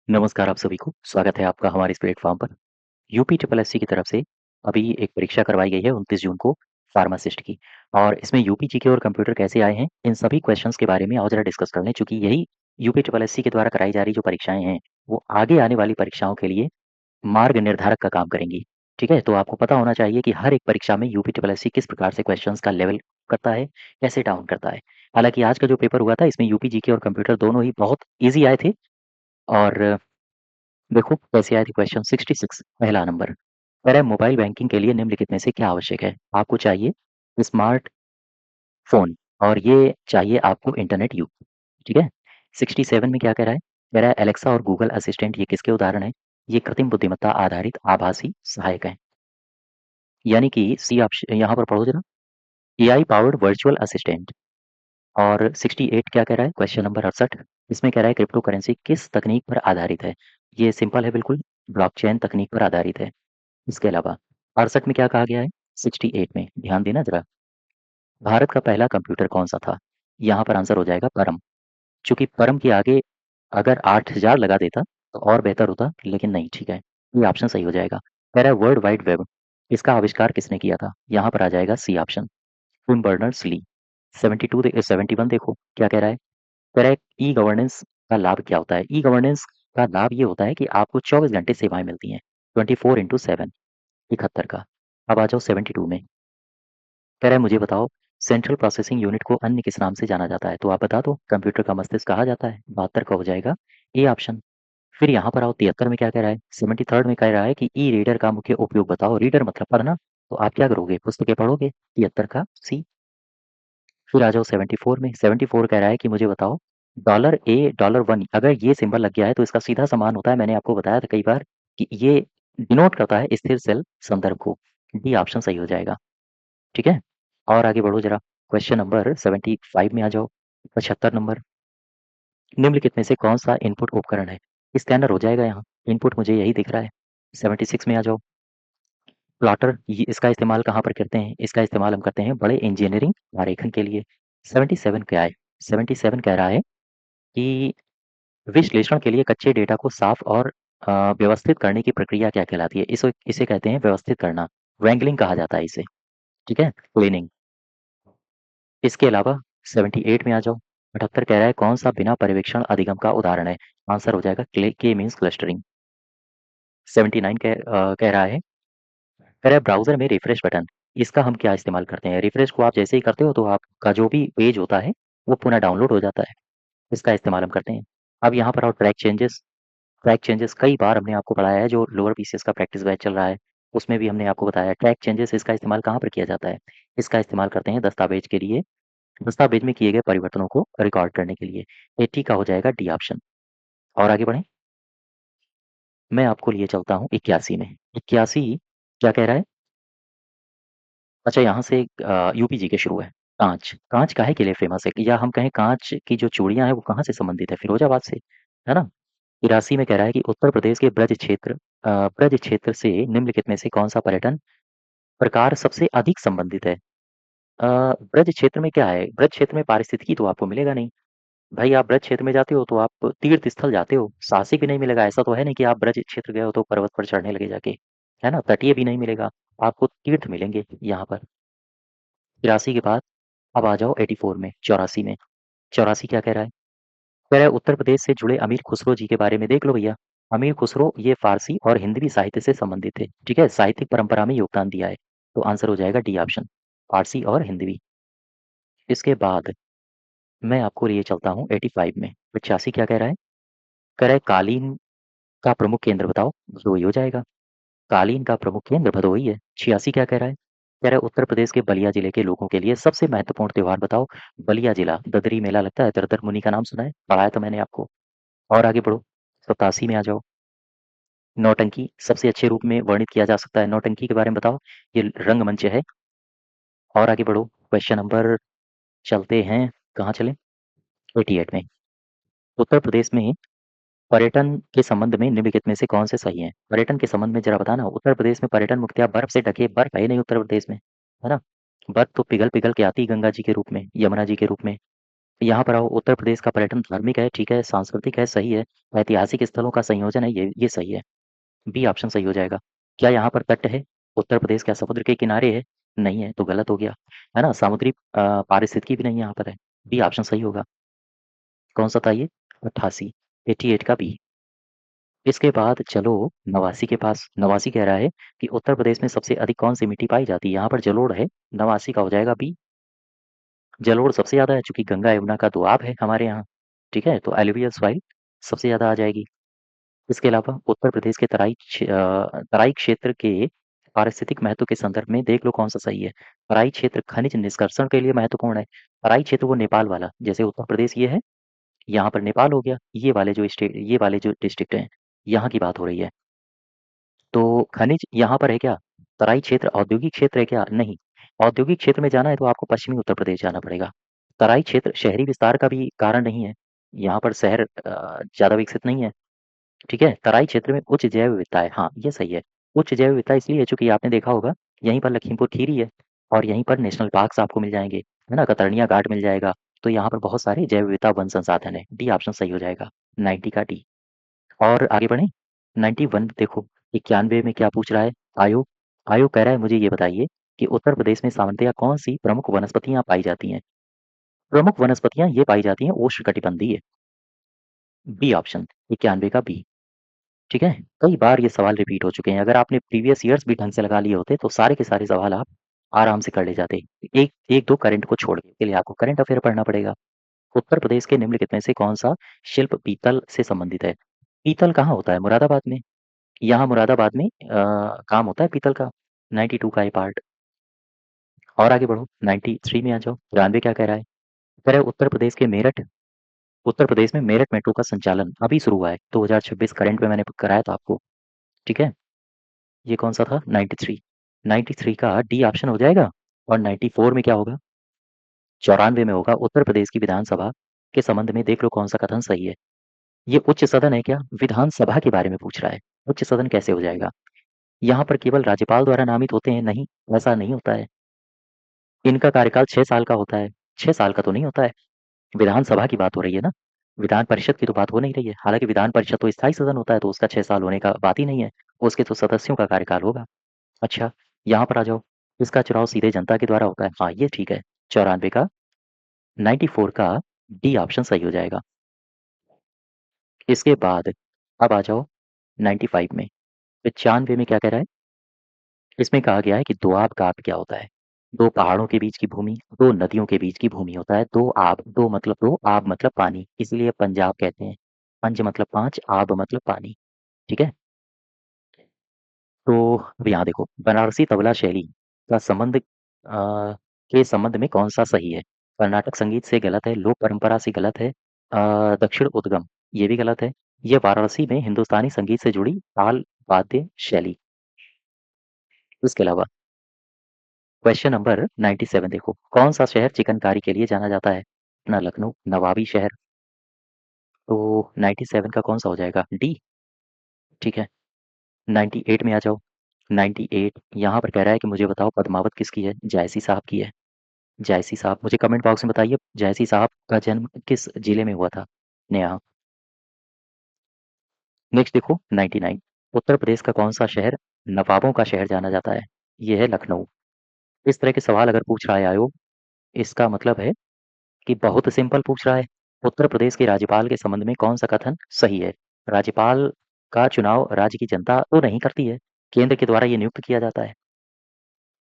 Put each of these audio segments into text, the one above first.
नमस्कार आप सभी को, स्वागत है आपका हमारे इस प्लेटफ़ॉर्म पर। यूपी ट्रिपल एससी की तरफ से अभी एक परीक्षा करवाई गई है 29 जून को फार्मासिस्ट की और इसमें यूपी जीके और कंप्यूटर कैसे आए हैं, इन सभी क्वेश्चंस के बारे में आओ ज़रा डिस्कस कर लें चूँकि यही यूपी ट्रिपल एससी के द्वारा कराई जा रही जो परीक्षाएँ हैं, वो आगे आने वाली परीक्षाओं के लिए मार्ग निर्धारक का काम करेंगी। ठीक है? तो आपको पता होना चाहिए कि हर एक परीक्षा में यूपी ट्रिपल एससी किस प्रकार से क्वेश्चंस का लेवल करता है, कैसे डाउन करता है। हालाँकि आज का जो पेपर हुआ था इसमें यूपी जीके और कंप्यूटर दोनों ही बहुत ईज़ी आए थे और देखो कैसे आए थे क्वेश्चन 66 पहला नंबर कह रहा है मोबाइल बैंकिंग के लिए निम्नलिखित में से क्या आवश्यक है आपको चाहिए स्मार्ट फोन और ये चाहिए आपको इंटरनेट युग ठीक है 67 में क्या कह रहा है एलेक्सा और गूगल असिस्टेंट ये किसके उदाहरण है ये कृत्रिम बुद्धिमत्ता आधारित आभासी सहायक है यानी कि सी ऑप्शन यहाँ पर पढ़ो जरा एआई पावर्ड वर्चुअल असिस्टेंट और 68 क्या कह रहा है क्वेश्चन नंबर 68 इसमें कह रहा है क्रिप्टो करेंसी किस तकनीक पर आधारित है ये सिंपल है बिल्कुल ब्लॉकचेन तकनीक पर आधारित है इसके अलावा 68 में क्या कहा गया है 68 में ध्यान देना जरा भारत का पहला कंप्यूटर कौन सा था यहाँ पर आंसर हो जाएगा परम चूंकि परम के आगे अगर 8000 लगा देता तो और बेहतर होता लेकिन नहीं ठीक है ये ऑप्शन सही हो जाएगा कह रहा है वर्ल्ड वाइड वेब इसका आविष्कार किसने किया था यहाँ पर आ जाएगा C option Tim Berners Lee 72 71 देखो क्या कह रहा है कह रहा है ई गवर्नेंस का लाभ क्या होता है ई गवर्नेंस का लाभ ये होता है कि आपको 24 घंटे सेवाएं मिलती हैं 24/7 71 का अब आ जाओ 72 में कह रहा है मुझे बताओ सेंट्रल प्रोसेसिंग यूनिट को अन्य किस नाम से जाना जाता है तो आप बता दो कंप्यूटर का मस्तिष्क कहा जाता है 72 का हो जाएगा ए ऑप्शन फिर यहाँ पर आओ 73 में क्या कह रहा है 73 में कह रहा है कि ई रीडर का मुख्य उपयोग बताओ रीडर मतलब पढ़ना तो आप क्या करोगे पुस्तकें पढ़ोगे 73 का सी फिर आ जाओ 74 में 74 कह रहा है कि मुझे बताओ $A $1 अगर ये सिंबल लग गया है तो इसका सीधा समान होता है मैंने आपको बताया था कई बार कि ये डिनोट करता है स्थिर सेल संदर्भ को डी ऑप्शन सही हो जाएगा ठीक है और आगे बढ़ो जरा क्वेश्चन नंबर 75 में आ जाओ 75 नंबर निम्नलिखित में से कौन सा इनपुट उपकरण है स्कैनर हो जाएगा यहाँ इनपुट मुझे यही दिख रहा है 76 में आ जाओ प्लॉटर ये इसका इस्तेमाल कहाँ पर करते हैं इसका इस्तेमाल हम करते हैं बड़े इंजीनियरिंग आरेखन के लिए 77 क्या है 77 कह रहा है कि विश्लेषण के लिए कच्चे डेटा को साफ और व्यवस्थित करने की प्रक्रिया क्या कहलाती है इसे इसे कहते हैं व्यवस्थित करना wrangling कहा जाता है इसे ठीक है क्लीनिंग इसके अलावा 78 में आ जाओ 78 कह रहा है कौन सा बिना पर्यवेक्षण अधिगम का उदाहरण है आंसर हो जाएगा के मीन्स क्लस्टरिंग 79 कह रहा है कह रहा है ब्राउजर में रिफ्रेश बटन इसका हम क्या इस्तेमाल करते हैं रिफ्रेश को आप जैसे ही करते हो तो आपका जो भी पेज होता है वो पुनः डाउनलोड हो जाता है इसका इस्तेमाल हम करते हैं अब यहाँ पर आओ ट्रैक चेंजेस कई बार हमने आपको पढ़ाया है जो लोअर पीसीएस का प्रैक्टिस बैच चल रहा है उसमें भी हमने आपको बताया ट्रैक चेंजेस इसका इस्तेमाल कहाँ पर किया जाता है इसका इस्तेमाल करते हैं दस्तावेज के लिए दस्तावेज में किए गए परिवर्तनों को रिकॉर्ड करने के लिए 80 का हो जाएगा डी ऑप्शन और आगे बढ़ें मैं आपको लिए चलता हूँ 81 में 81 क्या कह रहा है अच्छा यहाँ से यूपी जी के शुरू है कांच कांच काहे के लिए फेमस है या हम कहें कांच की जो चूड़ियां हैं वो कहाँ से संबंधित है फिरोजाबाद से है ना 83 में कह रहा है कि उत्तर प्रदेश के ब्रज क्षेत्र से निम्नलिखित में से कौन सा पर्यटन प्रकार सबसे अधिक संबंधित है ब्रज क्षेत्र में क्या है ब्रज क्षेत्र में पारिस्थितिकी तो आपको मिलेगा नहीं भाई आप ब्रज क्षेत्र में जाते हो तो आप तीर्थ स्थल जाते हो साहसिक भी नहीं मिलेगा ऐसा तो है नहीं कि आप ब्रज क्षेत्र गए हो तो पर्वत पर चढ़ने लगे जाके है ना तटीय भी नहीं मिलेगा आपको तीर्थ मिलेंगे यहाँ पर 83 के बाद अब आ जाओ 84 में 84 में 84 क्या कह रहा है कह रहा है उत्तर प्रदेश से जुड़े अमीर खुसरो जी के बारे में देख लो भैया अमीर खुसरो ये फारसी और हिंदवी साहित्य से संबंधित थे ठीक है साहित्यिक परंपरा में योगदान दिया है तो आंसर हो जाएगा डी ऑप्शन फारसी और हिंदवी इसके बाद मैं आपको लिए चलता हूँ 85 में 85 क्या कह रहा है कह रहा है कालीन का प्रमुख केंद्र बताओ भदोही हो जाएगा कालीन का प्रमुख केंद्र भदोही है 86 क्या कह रहा है कह रहा है उत्तर प्रदेश के बलिया जिले के लोगों के लिए सबसे महत्वपूर्ण त्योहार बताओ बलिया जिला ददरी मेला लगता है दरदर मुनि का नाम सुना है पढ़ाया तो मैंने आपको और आगे बढ़ो 87 में आ जाओ नौटंकी सबसे अच्छे रूप में वर्णित किया जा सकता है नौटंकी के बारे में बताओ ये रंगमंच है और आगे बढ़ो क्वेश्चन नंबर चलते हैं कहाँ चलें 88 में उत्तर प्रदेश में पर्यटन के संबंध में निम्नलिखित में से कौन से सही हैं पर्यटन के संबंध में जरा बताना उत्तर प्रदेश में पर्यटन मुख्यतः बर्फ से ढके बर्फ है नहीं उत्तर प्रदेश में है ना बर्फ तो पिघल पिघल के आती है गंगा जी के रूप में यमुना जी के रूप में यहाँ पर आओ, उत्तर प्रदेश का पर्यटन धार्मिक है, ठीक है, सांस्कृतिक है, सही है, ऐतिहासिक स्थलों का संयोजन है, ये सही है। बी ऑप्शन सही हो जाएगा। क्या यहाँ पर तट है? उत्तर प्रदेश क्या समुद्र के किनारे है? नहीं है, तो गलत हो गया, है ना? समुद्री पारिस्थितिकी भी नहीं यहाँ पर है। बी ऑप्शन सही होगा। कौन सा था ये? 88, 88 का बी। इसके बाद चलो नवासी के पास। नवासी कह रहा है कि उत्तर प्रदेश में सबसे अधिक कौन सी मिट्टी पाई जाती है? यहाँ पर जलोढ़ है, नवासी का हो जाएगा बी। जलोढ़ सबसे ज़्यादा है, चूंकि गंगा यमुना का दोआब है हमारे यहाँ, ठीक है, तो एलुवियल सॉइल सबसे ज़्यादा आ जाएगी। इसके अलावा उत्तर प्रदेश के तराई क्षेत्र के पारिस्थितिक महत्व के संदर्भ में देख लो कौन सा सही है। तराई क्षेत्र खनिज निष्कर्षण के लिए महत्वपूर्ण है। तराई क्षेत्र वो नेपाल वाला, जैसे उत्तर प्रदेश ये है, यहाँ पर नेपाल हो गया, ये वाले जो डिस्ट्रिक्ट हैं, यहाँ की बात हो रही है। तो खनिज यहाँ पर है क्या? तराई क्षेत्र औद्योगिक क्षेत्र है क्या? नहीं। औद्योगिक क्षेत्र में जाना है तो आपको पश्चिमी उत्तर प्रदेश जाना पड़ेगा। तराई क्षेत्र शहरी विस्तार का भी कारण नहीं है, यहाँ पर शहर ज़्यादा विकसित नहीं है, ठीक है। तराई क्षेत्र में उच्च जैव विविधता है, हाँ ये सही है। उच्च जैव विविधता इसलिए है चूंकि आपने देखा होगा यहीं पर लखीमपुर खीरी है, और यहीं पर नेशनल पार्क्स आपको मिल जाएंगे, है ना, कतर्निया घाट मिल जाएगा। तो यहाँ पर बहुत सारे जैव विविधता वन संसाधन है। डी ऑप्शन सही हो जाएगा, 90 का डी। और आगे बढ़े, 91 देखो, 91 में क्या पूछ रहा है? आयोग। आयोग कह रहा है मुझे ये बताइए कि उत्तर प्रदेश में सामान्यतया कौन सी प्रमुख वनस्पतियां पाई जाती हैं? प्रमुख वनस्पतियां ये पाई जाती हैं उष्णकटिबंधीय। बी ऑप्शन, 91 का बी। ठीक है, कई बार ये सवाल रिपीट हो चुके हैं, अगर आपने प्रीवियस ईयर्स भी ढंग से लगा लिए होते तो सारे के सारे सवाल आप आराम से कर ले जाते। एक एक दो करंट को छोड़ के, इसके लिए आपको करंट अफेयर पढ़ना पड़ेगा। उत्तर प्रदेश के निम्नलिखित में से कौन सा शिल्प पीतल से संबंधित है? पीतल कहाँ होता है? मुरादाबाद में। यहाँ मुरादाबाद में काम होता है पीतल का। 92 का ये पार्ट। और आगे बढ़ो, 93 में आ जाओ। 93 क्या कह रहा है? कह रहा है उत्तर प्रदेश में मेरठ मेट्रो का संचालन अभी शुरू हुआ है, 2026 करंट में मैंने कराया था आपको, ठीक है। ये कौन सा था? 93। 93 का डी ऑप्शन हो जाएगा। और 94 में क्या होगा? 94 में होगा उत्तर प्रदेश की विधानसभा के संबंध में देख लो कौन सा कथन सही है। ये उच्च सदन है क्या? विधानसभा के बारे में पूछ रहा है, उच्च सदन कैसे हो जाएगा? यहाँ पर केवल राज्यपाल द्वारा नामित होते हैं? नहीं, ऐसा नहीं होता है। इनका कार्यकाल 6 साल का होता है। 6 साल का तो नहीं होता है। विधानसभा की बात हो रही है ना, विधान परिषद की तो बात हो नहीं रही है। हालांकि विधान परिषद तो स्थायी सदन होता है, तो उसका 6 साल होने का बात ही नहीं है, उसके तो सदस्यों का कार्यकाल होगा। अच्छा, यहाँ पर आ जाओ, इसका चुनाव सीधे जनता के द्वारा होता है, हाँ ये ठीक है। 94 का, 94 का डी ऑप्शन सही हो जाएगा। इसके बाद अब आ जाओ 95 में। 95 में क्या कह रहा है? इसमें कहा गया है कि दोआब का अर्थ क्या होता है? दो पहाड़ों के बीच की भूमि, दो नदियों के बीच की भूमि होता है। दो आब मतलब पानी, इसीलिए पंजाब कहते हैं। पंज मतलब पांच, आब मतलब पानी, ठीक है। तो अब यहाँ देखो, बनारसी तबला शैली का के संबंध में कौन सा सही है? कर्नाटक संगीत से गलत है, लोक परंपरा से गलत है, दक्षिण उद्गम, ये भी गलत है, ये वाराणसी में हिंदुस्तानी संगीत से जुड़ी ताल वाद्य शैली। इसके अलावा क्वेश्चन नंबर 97 देखो, कौन सा शहर चिकनकारी के लिए जाना जाता है? अपना लखनऊ नवाबी शहर। तो 97 का कौन सा हो जाएगा? डी, ठीक है। 98 में आ जाओ। 98 यहाँ पर कह रहा है कि मुझे बताओ पद्मावत किसकी है? जायसी साहब की है। जायसी साहब, मुझे कमेंट बॉक्स में बताइए जायसी साहब का जन्म किस जिले में हुआ था? नेहा। नेक्स्ट देखो 99, उत्तर प्रदेश का कौन सा शहर नवाबों का शहर जाना जाता है? ये है लखनऊ। इस तरह के सवाल अगर पूछ रहा है आयोग, इसका मतलब है कि बहुत सिंपल पूछ रहा है। उत्तर प्रदेश के राज्यपाल के संबंध में कौन सा कथन सही है? राज्यपाल का चुनाव राज्य की जनता तो नहीं करती है, केंद्र के द्वारा ये नियुक्त किया जाता है,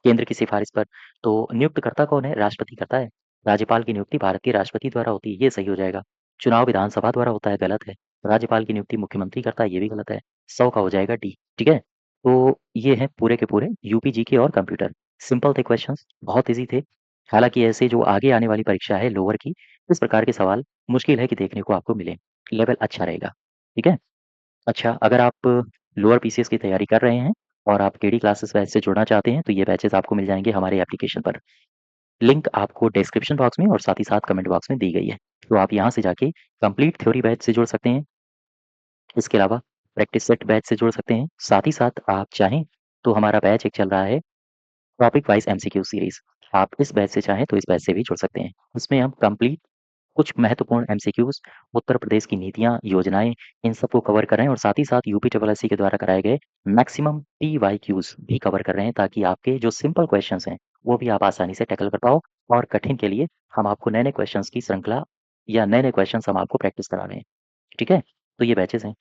केंद्र की सिफारिश पर। तो नियुक्त करता कौन है? राष्ट्रपति करता है। राज्यपाल की नियुक्ति भारत के राष्ट्रपति द्वारा होती है, ये सही हो जाएगा। चुनाव विधानसभा द्वारा होता है, गलत है। राज्यपाल की नियुक्ति मुख्यमंत्री करता है, ये भी गलत है। 100 का हो जाएगा डी, ठीक है। तो ये हैं पूरे के पूरे यूपी जीके और कंप्यूटर। सिंपल थे क्वेश्चंस, बहुत ईजी थे। हालांकि ऐसे जो आगे आने वाली परीक्षा है लोअर की, इस प्रकार के सवाल मुश्किल है कि देखने को आपको मिले। लेवल अच्छा रहेगा, ठीक है। अच्छा, अगर आप लोअर पीसीएस की तैयारी कर रहे हैं और आप केडी क्लासेस बैच से जुड़ना चाहते हैं तो ये बैचेस आपको मिल जाएंगे हमारे एप्लीकेशन पर। लिंक आपको डिस्क्रिप्शन बॉक्स में और साथ ही साथ कमेंट बॉक्स में दी गई है, तो आप यहाँ से जाके कंप्लीट थ्योरी बैच से जुड़ सकते हैं। इसके अलावा प्रैक्टिस सेट बैच से जुड़ सकते हैं। साथ ही साथ आप चाहें तो हमारा बैच एक चल रहा है टॉपिक वाइज एमसीक्यू सीरीज, आप इस बैच से चाहें तो इस बैच से भी जुड़ सकते हैं। इसमें हम कंप्लीट कुछ महत्वपूर्ण एमसीक्यूज़, उत्तर प्रदेश की नीतियाँ, योजनाएँ, इन सबको कवर कर रहे हैं और साथ ही साथ यूपी ट्रिपल एससी के द्वारा कराए गए मैक्सिमम पीवाईक्यूज़ भी कवर कर रहे हैं ताकि आपके जो सिंपल क्वेश्चंस हैं, वो भी आप आसानी से टैकल कर पाओ और कठिन के लिए हम आपको नए-नए क्वेश्चंस की श्रृंखला या नए-नए क्वेश्चंस हम आपको प्रैक्टिस करा रहे हैं। ठीक है? तो ये बैचेज़ हैं।